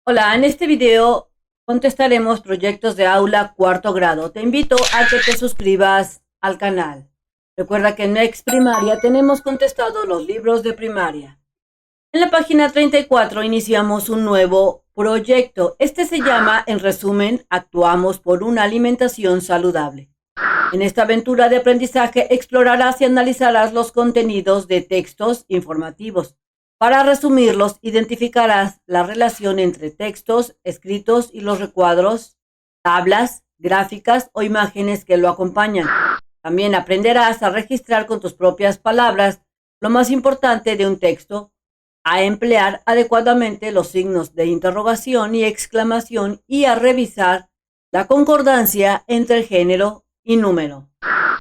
Hola, en este video contestaremos proyectos de aula cuarto grado. Te invito a que te suscribas al canal. Recuerda que en Next Primaria tenemos contestado los libros de primaria. En la página 34 iniciamos un nuevo proyecto. Este se llama, en resumen, Actuamos por una alimentación saludable. En esta aventura de aprendizaje explorarás y analizarás los contenidos de textos informativos. Para resumirlos, identificarás la relación entre textos escritos y los recuadros, tablas, gráficas o imágenes que lo acompañan. También aprenderás a registrar con tus propias palabras lo más importante de un texto, a emplear adecuadamente los signos de interrogación y exclamación y a revisar la concordancia entre género y número.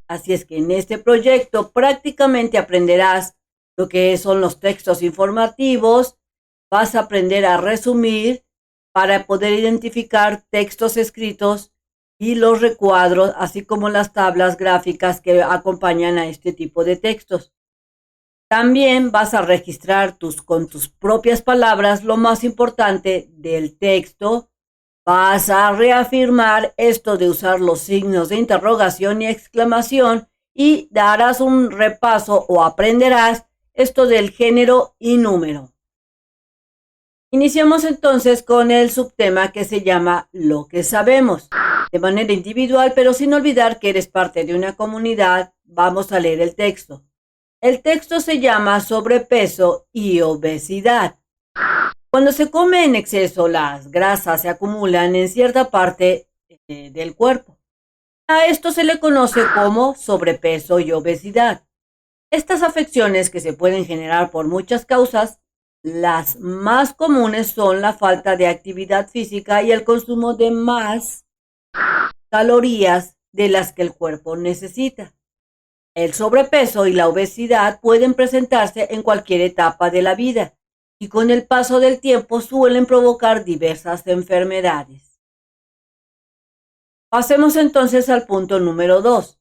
Así es que en este proyecto prácticamente aprenderás lo que son los textos informativos, vas a aprender a resumir para poder identificar textos escritos y los recuadros, así como las tablas gráficas que acompañan a este tipo de textos. También vas a registrar con tus propias palabras lo más importante del texto. Vas a reafirmar esto de usar los signos de interrogación y exclamación y darás un repaso o aprenderás esto del género y número. Iniciamos entonces con el subtema que se llama Lo que sabemos. De manera individual, pero sin olvidar que eres parte de una comunidad, vamos a leer el texto. El texto se llama Sobrepeso y obesidad. Cuando se come en exceso, las grasas se acumulan en cierta parte del cuerpo. A esto se le conoce como sobrepeso y obesidad. Estas afecciones que se pueden generar por muchas causas, las más comunes son la falta de actividad física y el consumo de más calorías de las que el cuerpo necesita. El sobrepeso y la obesidad pueden presentarse en cualquier etapa de la vida y con el paso del tiempo suelen provocar diversas enfermedades. Pasemos entonces al punto número 2.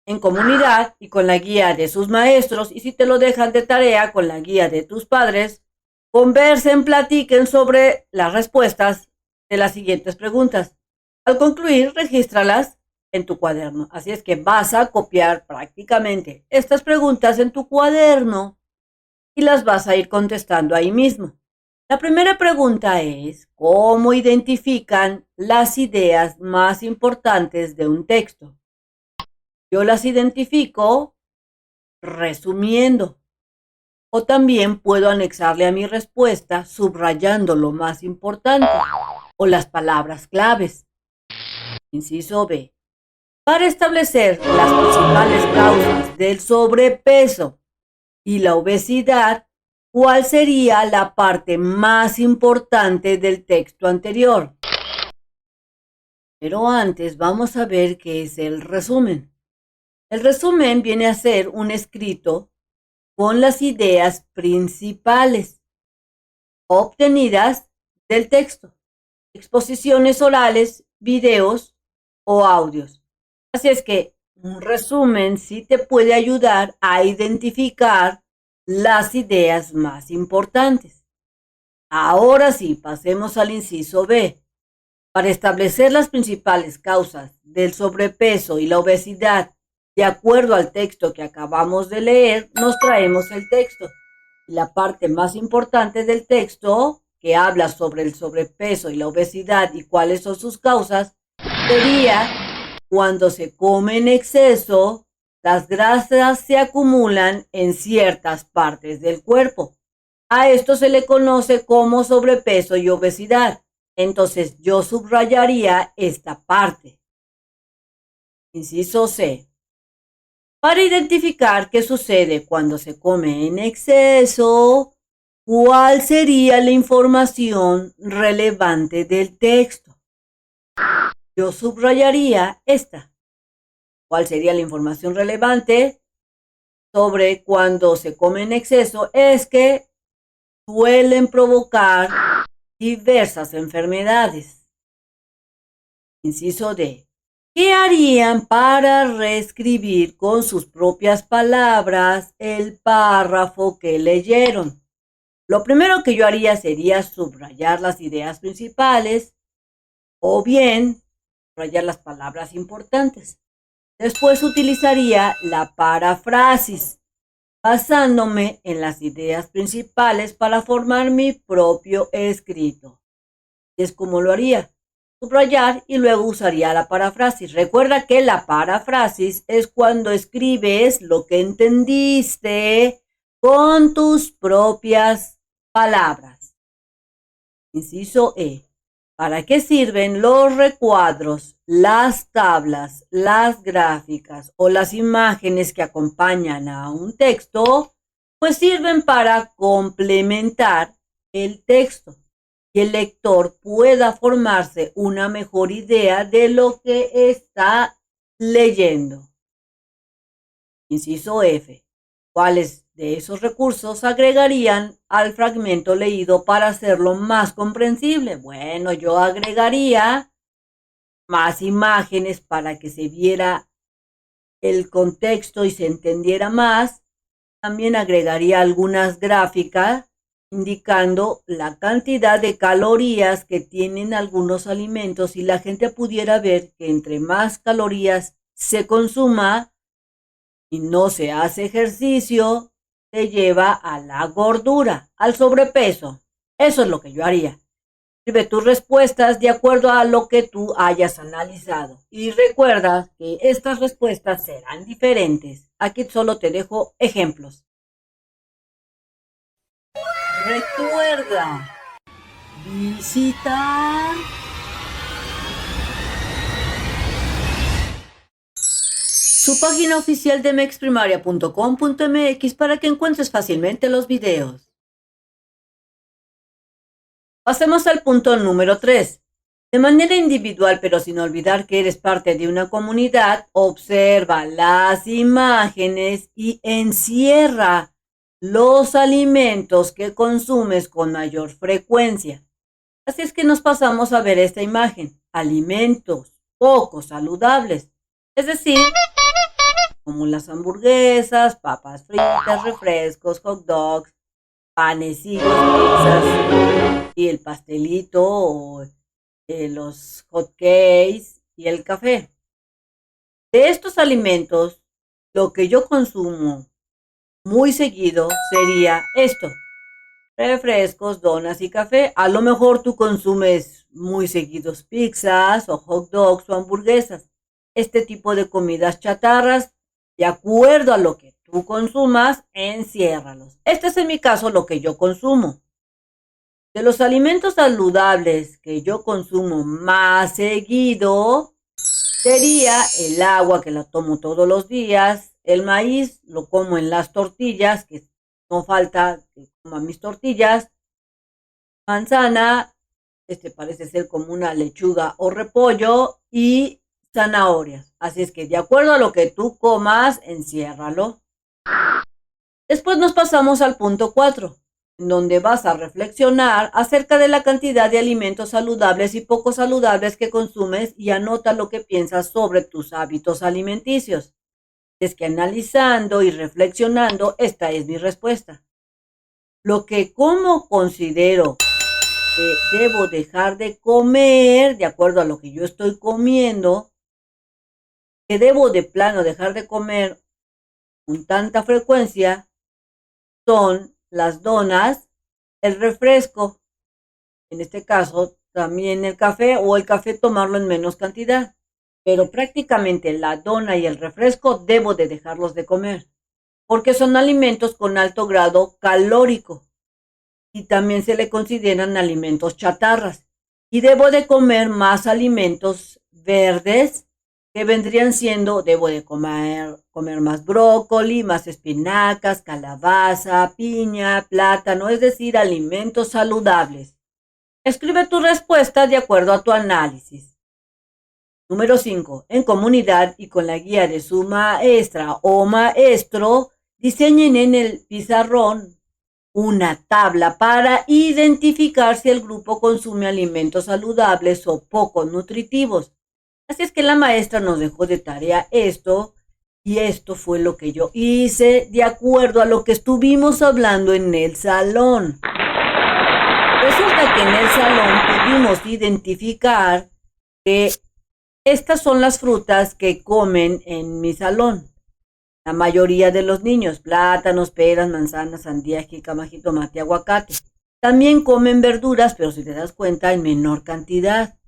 En comunidad y con la guía de sus maestros, y si te lo dejan de tarea con la guía de tus padres, conversen, platiquen sobre las respuestas de las siguientes preguntas. Al concluir, regístralas en tu cuaderno. Así es que vas a copiar prácticamente estas preguntas en tu cuaderno y las vas a ir contestando ahí mismo. La primera pregunta es, ¿cómo identifican las ideas más importantes de un texto? Yo las identifico resumiendo. O también puedo anexarle a mi respuesta subrayando lo más importante o las palabras claves. Inciso B. Para establecer las principales causas del sobrepeso y la obesidad, ¿cuál sería la parte más importante del texto anterior? Pero antes vamos a ver qué es el resumen. El resumen viene a ser un escrito con las ideas principales obtenidas del texto, exposiciones orales, videos o audios. Así es que un resumen sí te puede ayudar a identificar las ideas más importantes. Ahora sí, pasemos al inciso B. Para establecer las principales causas del sobrepeso y la obesidad, de acuerdo al texto que acabamos de leer, nos traemos el texto. La parte más importante del texto, que habla sobre el sobrepeso y la obesidad y cuáles son sus causas, sería cuando se come en exceso, las grasas se acumulan en ciertas partes del cuerpo. A esto se le conoce como sobrepeso y obesidad. Entonces yo subrayaría esta parte. Inciso C. Para identificar qué sucede cuando se come en exceso, ¿cuál sería la información relevante del texto? Yo subrayaría esta. ¿Cuál sería la información relevante sobre cuando se come en exceso? Es que suelen provocar diversas enfermedades. Inciso D. ¿Qué harían para reescribir con sus propias palabras el párrafo que leyeron? Lo primero que yo haría sería subrayar las ideas principales o bien subrayar las palabras importantes. Después utilizaría la paráfrasis, basándome en las ideas principales para formar mi propio escrito. Y es como lo haría. Subrayar y luego usaría la paráfrasis. Recuerda que la paráfrasis es cuando escribes lo que entendiste con tus propias palabras. Inciso E. ¿Para qué sirven los recuadros, las tablas, las gráficas o las imágenes que acompañan a un texto? Pues sirven para complementar el texto y el lector pueda formarse una mejor idea de lo que está leyendo. Inciso F. ¿Cuáles de esos recursos agregarían al fragmento leído para hacerlo más comprensible? Bueno, yo agregaría más imágenes para que se viera el contexto y se entendiera más. También agregaría algunas gráficas indicando la cantidad de calorías que tienen algunos alimentos y la gente pudiera ver que entre más calorías se consuma y no se hace ejercicio, se lleva a la gordura, al sobrepeso. Eso es lo que yo haría. Escribe tus respuestas de acuerdo a lo que tú hayas analizado. Y recuerda que estas respuestas serán diferentes. Aquí solo te dejo ejemplos. Recuerda visitar su página oficial de mexprimaria.com.mx para que encuentres fácilmente los videos. Pasemos al punto número 3. De manera individual, pero sin olvidar que eres parte de una comunidad, observa las imágenes y encierra los alimentos que consumes con mayor frecuencia. Así es que nos pasamos a ver esta imagen. Alimentos poco saludables. Es decir, como las hamburguesas, papas fritas, refrescos, hot dogs, panecillos, pizzas y el pastelito o los hot cakes y el café. De estos alimentos, lo que yo consumo muy seguido sería esto: refrescos, donas y café. A lo mejor tú consumes muy seguidos pizzas o hot dogs o hamburguesas. Este tipo de comidas chatarras, de acuerdo a lo que tú consumas, enciérralos. Este es en mi caso lo que yo consumo. De los alimentos saludables que yo consumo más seguido, sería el agua, que la tomo todos los días, el maíz lo como en las tortillas, que no falta que coma mis tortillas, manzana, parece ser como una lechuga o repollo, y zanahorias. Así es que de acuerdo a lo que tú comas, enciérralo. Después nos pasamos al punto 4, en donde vas a reflexionar acerca de la cantidad de alimentos saludables y poco saludables que consumes y anota lo que piensas sobre tus hábitos alimenticios. Es que analizando y reflexionando, esta es mi respuesta. Lo que como considero que debo dejar de comer, de acuerdo a lo que yo estoy comiendo, que debo de plano dejar de comer con tanta frecuencia, son las donas, el refresco, en este caso también el café, o el café tomarlo en menos cantidad. Pero prácticamente la dona y el refresco debo de dejarlos de comer, porque son alimentos con alto grado calórico y también se le consideran alimentos chatarras. Y debo de comer más alimentos verdes, que vendrían siendo, debo de comer más brócoli, más espinacas, calabaza, piña, plátano, es decir, alimentos saludables. Escribe tu respuesta de acuerdo a tu análisis. Número 5. En comunidad y con la guía de su maestra o maestro, diseñen en el pizarrón una tabla para identificar si el grupo consume alimentos saludables o poco nutritivos. Así es que la maestra nos dejó de tarea esto Y esto fue lo que yo hice de acuerdo a lo que estuvimos hablando en el salón. Resulta que en el salón pudimos identificar que estas son las frutas que comen en mi salón. La mayoría de los niños: plátanos, peras, manzanas, sandía, jícama, jitomate, aguacate. También comen verduras, pero si te das cuenta, en menor cantidad.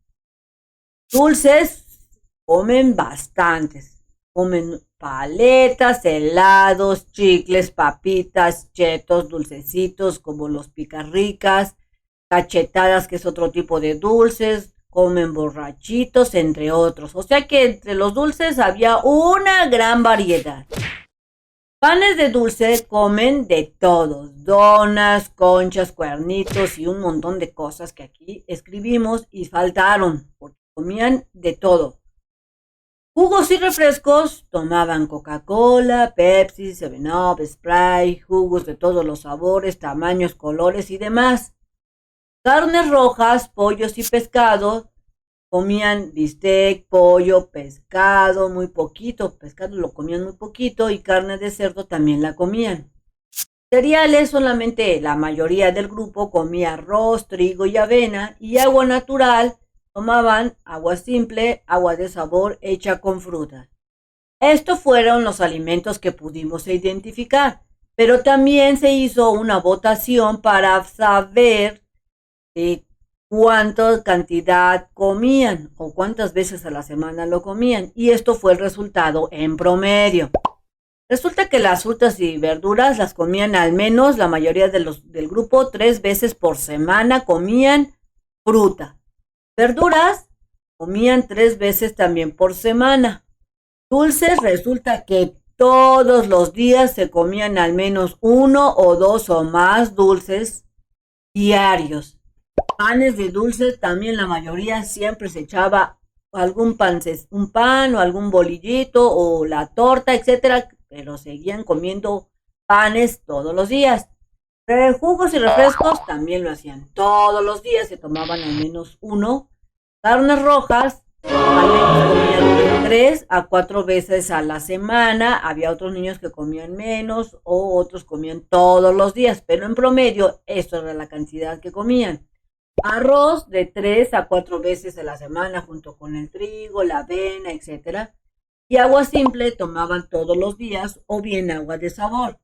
Dulces, comen bastantes. Comen paletas, helados, chicles, papitas, chetos, dulcecitos como los picarricas, cachetadas, que es otro tipo de dulces, comen borrachitos, entre otros. O sea que entre los dulces había una gran variedad. Panes de dulce comen de todos: donas, conchas, cuernitos y un montón de cosas que aquí escribimos y faltaron, porque comían de todo. Jugos y refrescos: tomaban Coca-Cola, Pepsi, 7-Up, Sprite, jugos de todos los sabores, tamaños, colores y demás. Carnes rojas, pollos y pescados: comían bistec, pollo, pescado, muy poquito. Pescado lo comían muy poquito y carne de cerdo también la comían. Cereales: solamente la mayoría del grupo comía arroz, trigo y avena. Y agua natural: tomaban agua simple, agua de sabor hecha con frutas. Estos fueron los alimentos que pudimos identificar, pero también se hizo una votación para saber cuánta cantidad comían o cuántas veces a la semana lo comían, y esto fue el resultado en promedio. Resulta que las frutas y verduras las comían al menos la mayoría del grupo 3 veces por semana. Comían fruta. Verduras comían 3 veces también por semana. Dulces, resulta que todos los días se comían al menos 1 o 2 o más dulces diarios. Panes de dulce también la mayoría siempre se echaba algún pan, un pan o algún bolillito o la torta, etcétera, pero seguían comiendo panes todos los días. Jugos y refrescos también lo hacían todos los días, se tomaban al menos uno. Carnes rojas al menos comían de 3 a 4 veces a la semana. Había otros niños que comían menos o otros comían todos los días, pero en promedio esto era la cantidad que comían. Arroz de 3 a 4 veces a la semana junto con el trigo, la avena, etcétera. Y agua simple tomaban todos los días o bien agua de sabor.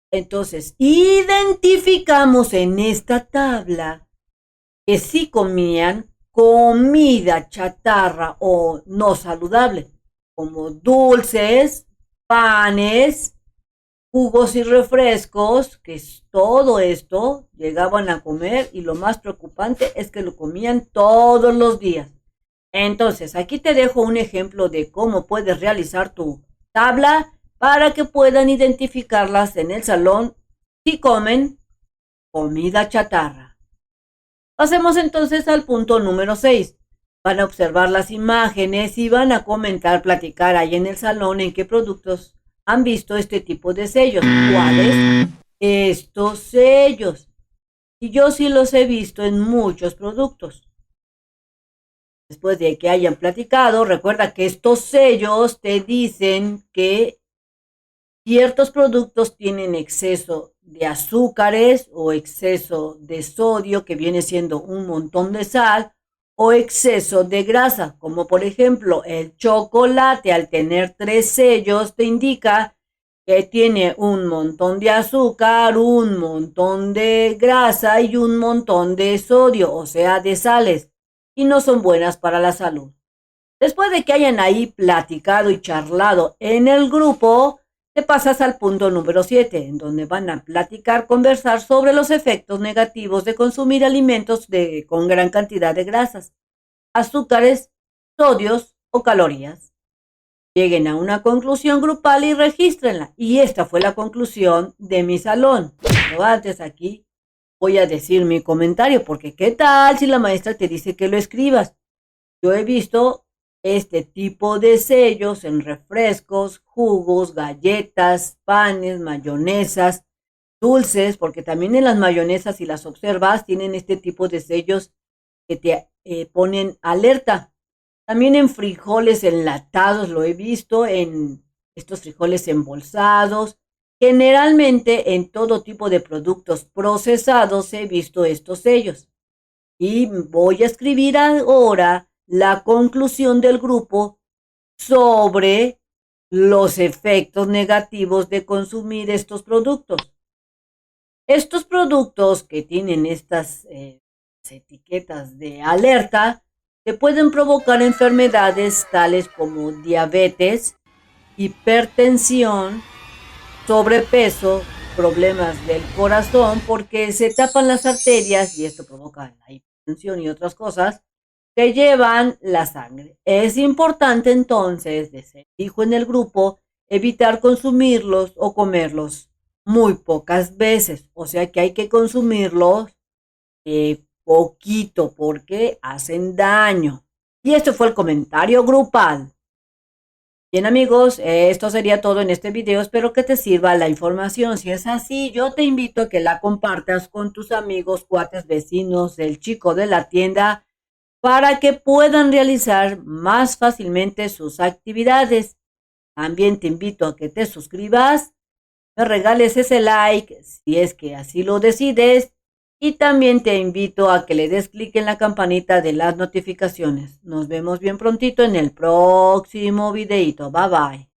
Entonces, identificamos en esta tabla que sí comían comida chatarra o no saludable, como dulces, panes, jugos y refrescos, que es todo esto, llegaban a comer, y lo más preocupante es que lo comían todos los días. Entonces, aquí te dejo un ejemplo de cómo puedes realizar tu tabla para que puedan identificarlas en el salón si comen comida chatarra. Pasemos entonces al punto número 6. Van a observar las imágenes y van a comentar, platicar ahí en el salón en qué productos han visto este tipo de sellos. ¿Cuáles? Estos sellos. Y yo sí los he visto en muchos productos. Después de que hayan platicado, recuerda que estos sellos te dicen que ciertos productos tienen exceso de azúcares o exceso de sodio, que viene siendo un montón de sal, o exceso de grasa, como por ejemplo el chocolate. Al tener 3 sellos te indica que tiene un montón de azúcar, un montón de grasa y un montón de sodio, o sea, de sales, y no son buenas para la salud. Después de que hayan ahí platicado y charlado en el grupo, te pasas al punto número 7, en donde van a platicar, conversar sobre los efectos negativos de consumir alimentos con gran cantidad de grasas, azúcares, sodios o calorías. Lleguen a una conclusión grupal y regístrenla. Y esta fue la conclusión de mi salón. Pero antes aquí voy a decir mi comentario, porque ¿qué tal si la maestra te dice que lo escribas? Yo he visto este tipo de sellos en refrescos, jugos, galletas, panes, mayonesas, dulces, porque también en las mayonesas, si las observas, tienen este tipo de sellos que te ponen alerta. También en frijoles enlatados lo he visto, en estos frijoles embolsados. Generalmente en todo tipo de productos procesados he visto estos sellos. Y voy a escribir ahora la conclusión del grupo sobre los efectos negativos de consumir estos productos. Estos productos que tienen estas etiquetas de alerta te pueden provocar enfermedades tales como diabetes, hipertensión, sobrepeso, problemas del corazón, porque se tapan las arterias y esto provoca la hipertensión y otras cosas que llevan la sangre. Es importante entonces, se dijo en el grupo, evitar consumirlos o comerlos muy pocas veces. O sea que hay que consumirlos poquito porque hacen daño. Y este fue el comentario grupal. Bien amigos, esto sería todo en este video. Espero que te sirva la información. Si es así, yo te invito a que la compartas con tus amigos, cuates, vecinos, el chico de la tienda, para que puedan realizar más fácilmente sus actividades. También te invito a que te suscribas, me regales ese like si es que así lo decides, y también te invito a que le des clic en la campanita de las notificaciones. Nos vemos bien prontito en el próximo videito. Bye bye.